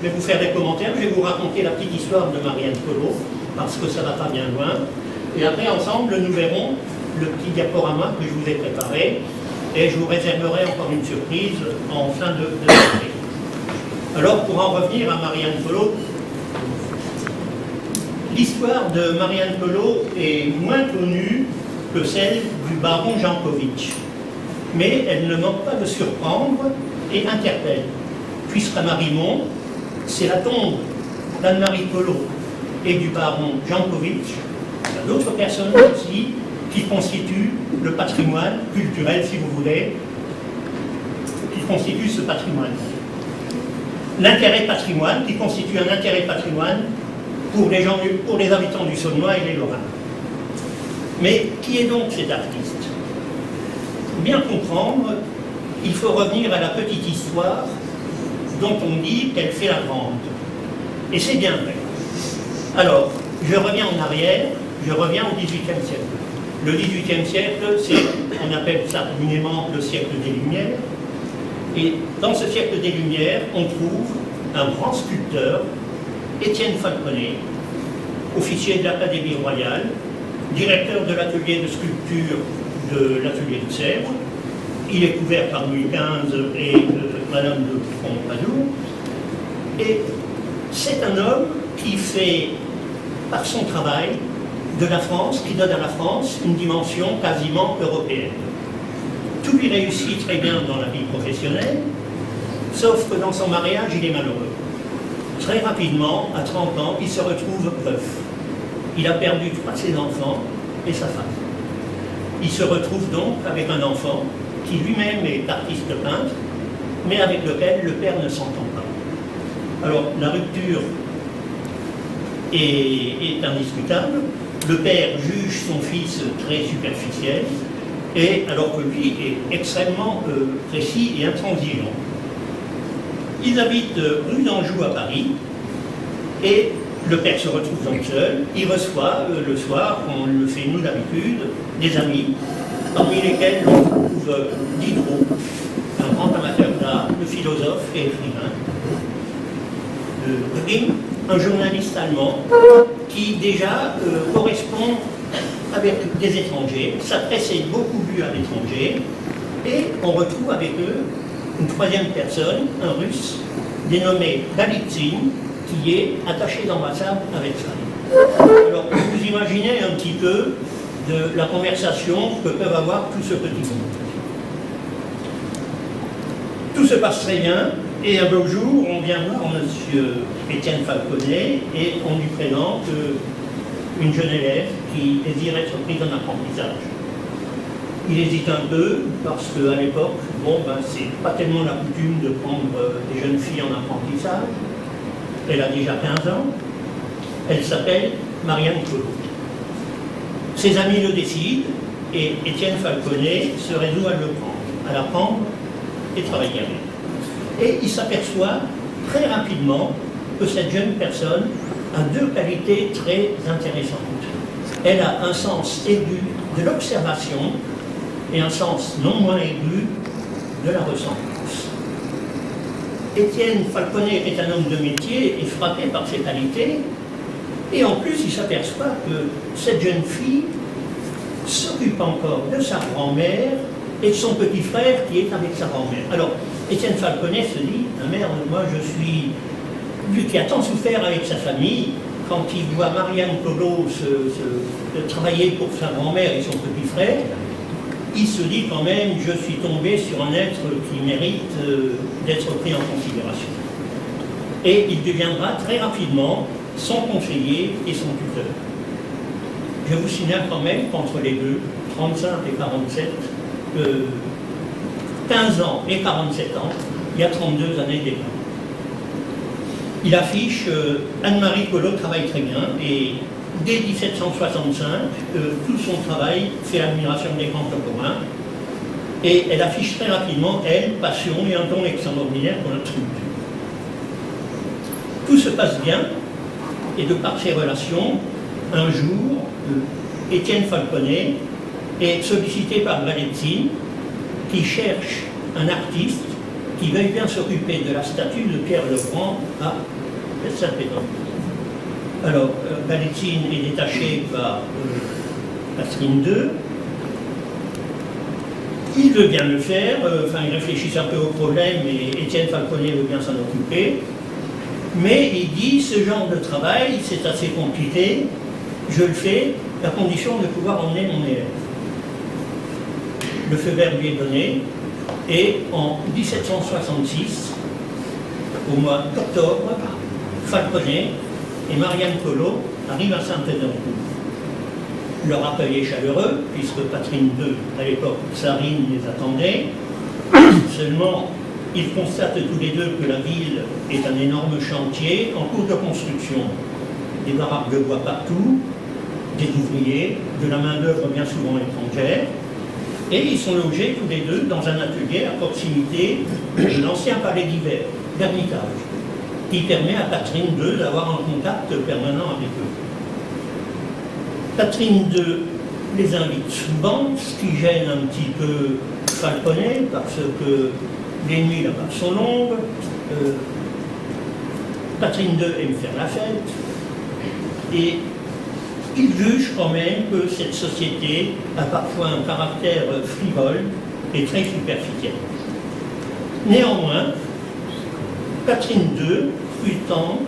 vais vous faire des commentaires, je vais vous raconter la petite histoire de Marianne Collot, parce que ça ne va pas bien loin. Et après, ensemble, nous verrons le petit diaporama que je vous ai préparé, et je vous réserverai encore une surprise en fin de journée. Alors, pour en revenir à Marianne Collot, l'histoire de Marianne Collot est moins connue que celle du baron Jankovitch, mais elle ne manque pas de surprendre et interpelle. Puisqu'à Marimont, c'est la tombe d'Anne-Marie Collot et du baron Jankovitch, il y a d'autres personnes aussi qui constituent le patrimoine culturel, si vous voulez, qui constituent ce patrimoine. L'intérêt patrimoine, qui constitue un intérêt patrimoine pour les habitants du Saulnois et les Lorrains. Mais qui est donc cet artiste? Pour bien comprendre, il faut revenir à la petite histoire dont on dit qu'elle fait la grande. Et c'est bien vrai. Alors, je reviens en arrière, je reviens au XVIIIe siècle. Le XVIIIe siècle, on appelle ça communément le siècle des Lumières. Et dans ce siècle des Lumières, on trouve un grand sculpteur, Étienne Falconet, officier de l'Académie royale, directeur de l'atelier de sculpture de l'atelier de Sèvres. Il est couvert par Louis XV et Madame de Pompadour. Et c'est un homme qui fait, par son travail, de la France, qui donne à la France une dimension quasiment européenne. Tout lui réussit très bien dans la vie professionnelle, sauf que dans son mariage, il est malheureux. Très rapidement, à 30 ans, il se retrouve veuf. Il a perdu 3 de ses enfants et sa femme. Il se retrouve donc avec un enfant qui lui-même est artiste peintre, mais avec lequel le père ne s'entend pas. Alors, la rupture est indiscutable. Le père juge son fils très superficiel, et alors que lui est extrêmement précis et intransigeant. Ils habitent rue d'Anjou à Paris, et le père se retrouve donc seul. Il reçoit le soir, on le fait nous d'habitude, des amis, parmi lesquels on trouve Diderot, un grand amateur d'art, le philosophe et écrivain, Grimm, un journaliste allemand qui déjà correspond avec des étrangers, sa presse est beaucoup lue à l'étranger, et on retrouve avec eux une troisième personne, un russe, dénommé Galitzine, qui est attaché d'ambassade avec ça. Alors, vous imaginez un petit peu de la conversation que peuvent avoir tout ce petit monde. Tout se passe très bien, et un beau jour, on vient voir M. Étienne Falconet, et on lui présente une jeune élève qui désire être prise en apprentissage. Il hésite un peu, parce qu'à l'époque, c'est pas tellement la coutume de prendre des jeunes filles en apprentissage. Elle a déjà 15 ans. Elle s'appelle Marianne Collot. Ses amis le décident, et Étienne Falconet se résout à la prendre et travailler avec. Et il s'aperçoit très rapidement que cette jeune personne a 2 qualités très intéressantes. Elle a un sens aigu de l'observation et un sens non moins aigu de la ressemblance. Étienne Falconet est un homme de métier et frappé par ses qualités, et en plus il s'aperçoit que cette jeune fille s'occupe encore de sa grand-mère et de son petit frère qui est avec sa grand-mère. Alors Étienne Falconet se dit, ah merde, moi je suis, lui qui a tant souffert avec sa famille, quand il voit Marianne Collot travailler pour sa grand-mère et son petit frère, il se dit quand même, je suis tombé sur un être qui mérite d'être pris en considération. Et il deviendra très rapidement son conseiller et son tuteur. Je vous signale quand même qu'entre les deux, 35 et 47, 15 ans et 47 ans, il y a 32 années d'écart. Il affiche Anne-Marie Collot travaille très bien, et dès 1765, tout son travail fait l'admiration des contemporains, et elle affiche très rapidement, elle, passion et un don extraordinaire pour la sculpture. Tout se passe bien, et de par ses relations, un jour, Étienne Falconet est sollicité par Galitzine, qui cherche un artiste qui veuille bien s'occuper de la statue de Pierre le Grand à Saint-Pédon. Alors, Galitzine est détaché par Catherine II. Il veut bien le faire, ils réfléchissent un peu au problème et Étienne Falconet veut bien s'en occuper. Mais il dit, ce genre de travail, c'est assez compliqué, je le fais à condition de pouvoir emmener mon élève. Le feu vert lui est donné, et en 1766, au mois d'octobre, Falconet et Marianne Collot arrivent à Saint-Pétersbourg. Leur accueil est chaleureux, puisque Catherine II, à l'époque, tsarine, les attendait. Seulement, ils constatent tous les deux que la ville est un énorme chantier en cours de construction. Des baraques de bois partout, des ouvriers, de la main-d'œuvre bien souvent étrangère. Et ils sont logés tous les deux dans un atelier à proximité de l'ancien palais d'hiver, d'Ermitage, qui permet à Catherine II d'avoir un contact permanent avec eux. Catherine II les invite souvent, ce qui gêne un petit peu Falconet, parce que les nuits là-bas sont longues. Catherine II aime faire la fête, et il juge quand même que cette société a parfois un caractère frivole et très superficiel. Néanmoins, Catherine II, eut le temps,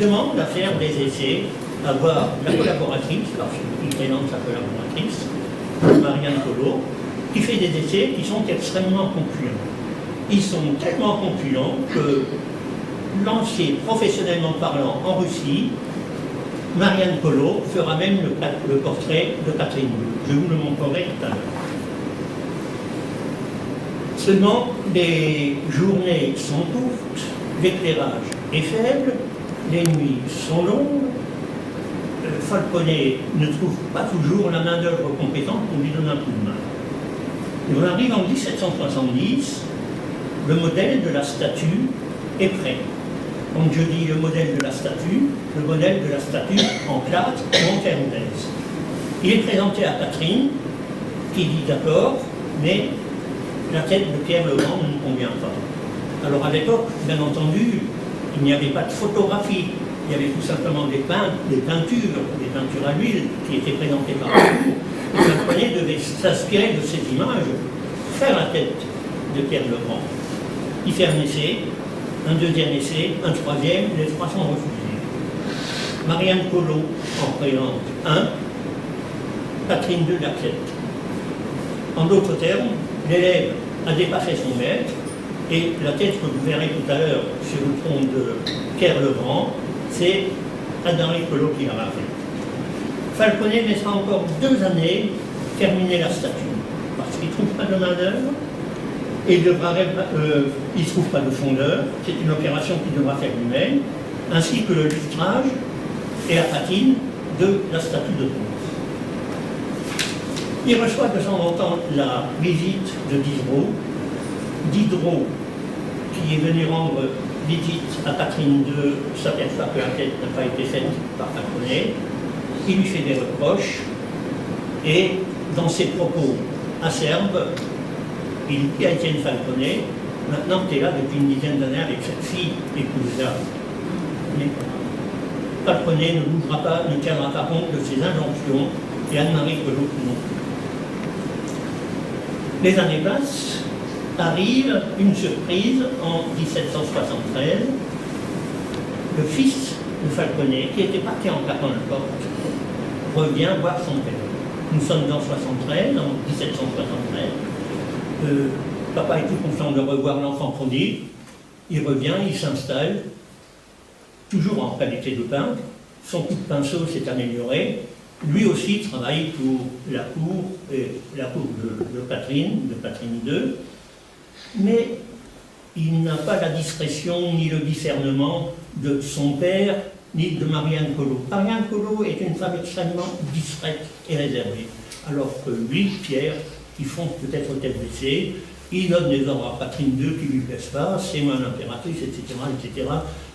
demande à faire des essais, à voir la collaboratrice, parce qu'il présente sa collaboratrice, Marianne Collot, qui fait des essais qui sont extrêmement concluants. Ils sont tellement concluants que, lancé professionnellement parlant en Russie, Marianne Collot fera même le portrait de Catherine II. Je vous le montrerai tout à l'heure. Seulement, les journées sont courtes, l'éclairage est faible, les nuits sont longues. Falconet ne trouve pas toujours la main-d'œuvre compétente pour lui donner un coup de main. Et on arrive en 1770, le modèle de la statue est prêt. Quand je dis le modèle de la statue en plâtre ou en thermopèse. Il est présenté à Catherine, qui dit d'accord, mais la tête de Pierre le Grand ne convient pas. Alors à l'époque, bien entendu, il n'y avait pas de photographie, il y avait tout simplement des peintures à l'huile qui étaient présentées par le Falconet devait s'inspirer de cette image, faire la tête de Pierre le Grand. Il fait un essai, un deuxième essai, un troisième, les trois sont refusés. Marianne Collot en présente un, Catherine II l'accepte. En d'autres termes, l'élève a dépassé son maître, et la tête que vous verrez tout à l'heure sur le tronc de Pierre le Grand, c'est Henri Collot qui l'a fait. Falconet mettra encore 2 années à terminer la statue, parce qu'il ne trouve pas de main-d'œuvre, et il ne trouve pas de fondeur, c'est une opération qu'il devra faire lui-même, ainsi que le lustrage et la patine de la statue de bronze. Il reçoit de temps en temps la visite de Diderot. Diderot, qui est venu rendre visite à Catherine II, s'aperçoit que la tête n'a pas été faite par Falconet. Il lui fait des reproches, et dans ses propos acerbes, il dit à Étienne Falconet, maintenant que tu es là depuis une dizaine d'années avec cette fille, épouse-la. Mais Falconet ne bougera pas, ne tiendra pas compte de ses injonctions, et Anne-Marie Collot non plus. Les années passent, arrive une surprise en 1773. Le fils de Falconet, qui était parti en claquant la porte, revient voir son père. Nous sommes en 1773. Papa est tout content de revoir l'enfant prodigue. Il revient, il s'installe, toujours en qualité de peintre. Son coup de pinceau s'est amélioré. Lui aussi travaille pour la cour de Catherine II. Mais il n'a pas la discrétion ni le discernement de son père, ni de Marianne Collot. Marianne Collot est une femme extrêmement discrète et réservée, alors que lui, Pierre, il fonce peut-être tête baissée, il donne des ordres à Catherine II qui ne lui plaisent pas, c'est moi l'impératrice, etc.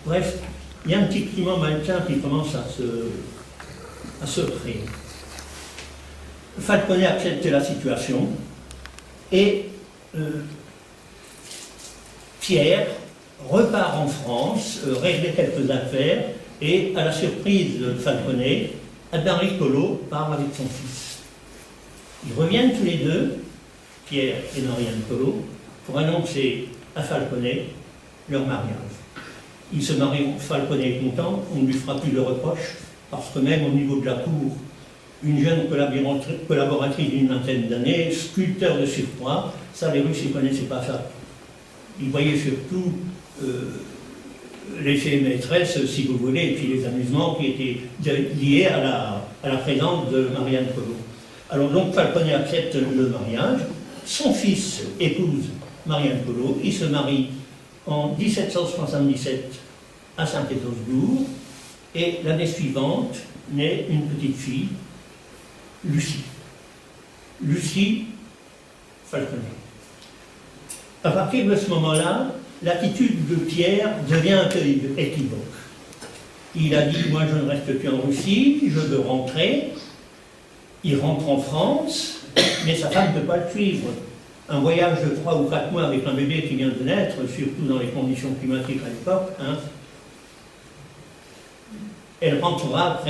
Bref, il y a un petit climat malsain qui commence à se créer. Falconet accepte la situation et Pierre repart en France, régler quelques affaires, et à la surprise de Falconet, Albin Collot part avec son fils. Ils reviennent tous les deux, Pierre et Marianne Collot, pour annoncer à Falconet leur mariage. Ils se marient, Falconet est content, on ne lui fera plus de reproches, parce que même au niveau de la cour, une jeune collaboratrice d'une vingtaine d'années, sculpteur de surpoids, ça les Russes ne connaissaient pas ça. Ils voyaient surtout l'effet maîtresse, si vous voulez, et puis les amusements qui étaient liés à la présence de Marianne Collot. Alors donc Falconet accepte le mariage, son fils épouse Marianne Collot, il se marie en 1777 à Saint-Pétersbourg, et l'année suivante naît une petite fille, Lucie. Lucie Falconet. À partir de ce moment-là, l'attitude de Pierre devient un peu équivoque. Il a dit, moi je ne reste plus en Russie, je veux rentrer. Il rentre en France, mais sa femme ne peut pas le suivre. Un voyage de 3 ou 4 mois avec un bébé qui vient de naître, surtout dans les conditions climatiques à l'époque, hein, elle rentrera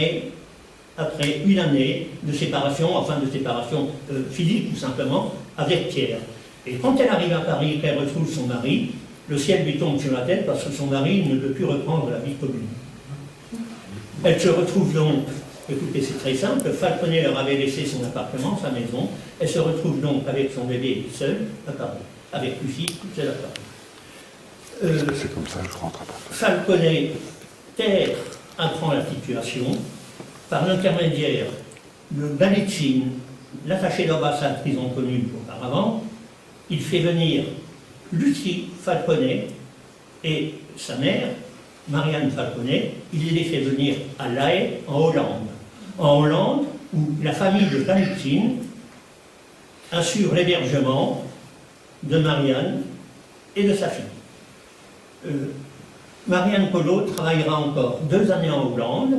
après une année de séparation, enfin de séparation physique tout simplement, avec Pierre. Et quand elle arrive à Paris et qu'elle retrouve son mari, le ciel lui tombe sur la tête parce que son mari ne peut plus reprendre la vie commune. Elle se retrouve donc, écoutez, c'est très simple, Falconet leur avait laissé son appartement, sa maison, elle se retrouve donc avec son bébé seule à Paris, avec Lucie toute seule à Paris. C'est comme ça que je rentre à Paris. Falconet, Terre apprend la situation par l'intermédiaire de Galitzine, l'attaché d'ambassade qu'ils ont connu auparavant. Il fait venir Lucie Falconet et sa mère, Marianne Falconet, il les fait venir à La Haye, en Hollande. En Hollande, où la famille de Galitzine assure l'hébergement de Marianne et de sa fille. Marianne Collot travaillera encore 2 années en Hollande,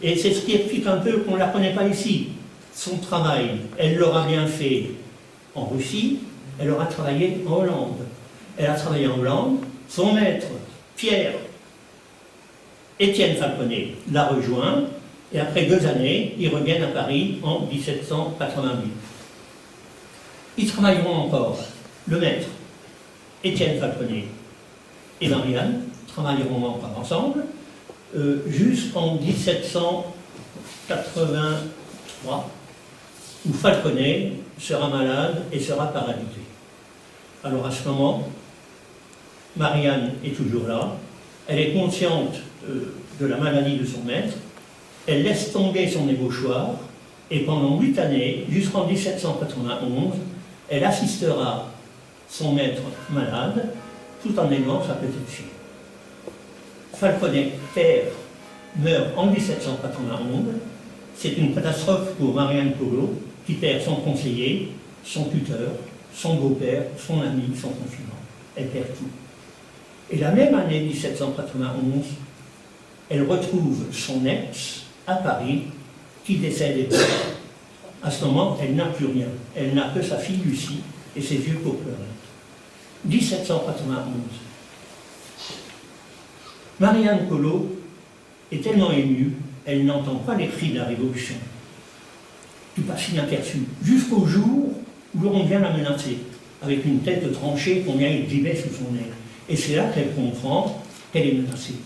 et c'est ce qui explique un peu qu'on ne la connaît pas ici. Son travail, elle l'aura bien fait en Russie, elle aura travaillé en Hollande. Elle a travaillé en Hollande, son maître, Pierre, Étienne Falconet, l'a rejoint, et après 2 années, ils reviennent à Paris en 1788. Ils travailleront encore, le maître, Étienne Falconet et Marianne, travailleront encore ensemble, jusqu'en 1783, où Falconet sera malade et sera paralysé. Alors à ce moment, Marianne est toujours là, elle est consciente de la maladie de son maître, elle laisse tomber son ébauchoir, et pendant 8 années, jusqu'en 1791, elle assistera son maître malade, tout en aimant sa petite fille. Falconet, père, meurt en 1791. C'est une catastrophe pour Marianne Collot, qui perd son conseiller, son tuteur, son beau-père, son ami, son confident. Elle perd tout. Et la même année 1791, elle retrouve son ex à Paris, qui décède. À ce moment, elle n'a plus rien. Elle n'a que sa fille Lucie et ses yeux pour pleurer. 1791. Marianne Collot est tellement émue, elle n'entend pas les cris de la Révolution, qui passe inaperçue, jusqu'au jour où on vient la menacer, avec une tête tranchée qu'on vient exhiber sous son nez. Et c'est là qu'elle comprend qu'elle est menacée.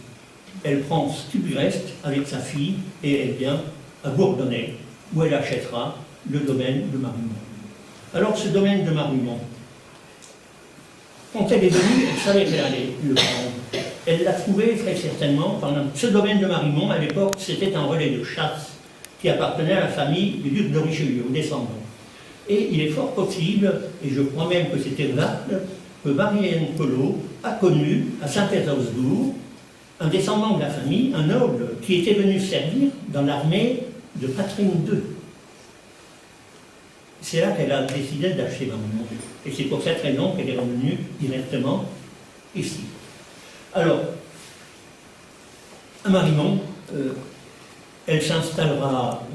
Elle prend ce qui lui reste avec sa fille et elle vient à Bourdonnais, où elle achètera le domaine de Marimont. Alors ce domaine de Marimont, quand elle est venue, elle savait qu'elle allait le prendre. Elle l'a trouvé très certainement pendant ce domaine de Marimont. À l'époque, c'était un relais de chasse qui appartenait à la famille du duc de Richelieu, aux descendants. Et il est fort possible, et je crois même que c'était exact, que Marianne Collot a connu à Saint-Pétersbourg un descendant de la famille, un noble, qui était venu servir dans l'armée de Catherine II. C'est là qu'elle a décidé d'acheter Marimont. Et c'est pour cette raison qu'elle est revenue directement ici. Alors, à Marimont, elle s'installera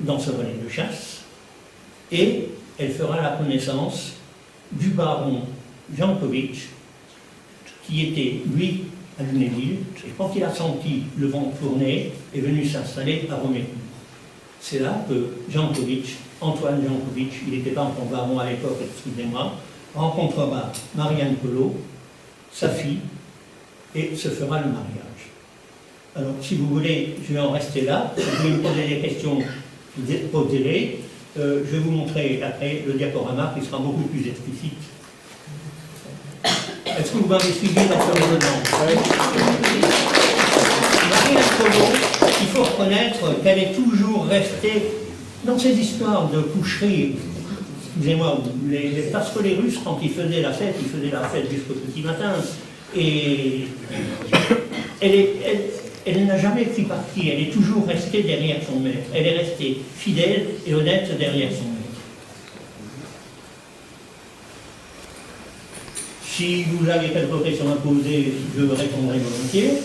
dans ce relais de chasse et elle fera la connaissance du baron Jankovitch, qui était, lui, à Lunéville, et quand il a senti le vent tourner, est venu s'installer à Romécourt. C'est là que Antoine Jankovic, il n'était pas encore baron à l'époque, excusez-moi, rencontrera Marianne Collot, sa fille, et se fera le mariage. Alors, si vous voulez, je vais en rester là. Si vous voulez me poser des questions, posez-les. Je vais vous montrer après le diaporama qui sera beaucoup plus explicite. Est-ce que vous m'avez suivi dans ce raisonnement? Marianne Collot, il faut reconnaître qu'elle est toujours restée dans ces histoires de coucherie. Excusez-moi, parce que les Russes, quand ils faisaient la fête jusqu'au petit matin. Et elle n'a jamais pris parti, elle est toujours restée derrière son maître. Elle est restée fidèle et honnête derrière son maître. Si vous avez quelques questions à poser, je répondrai volontiers.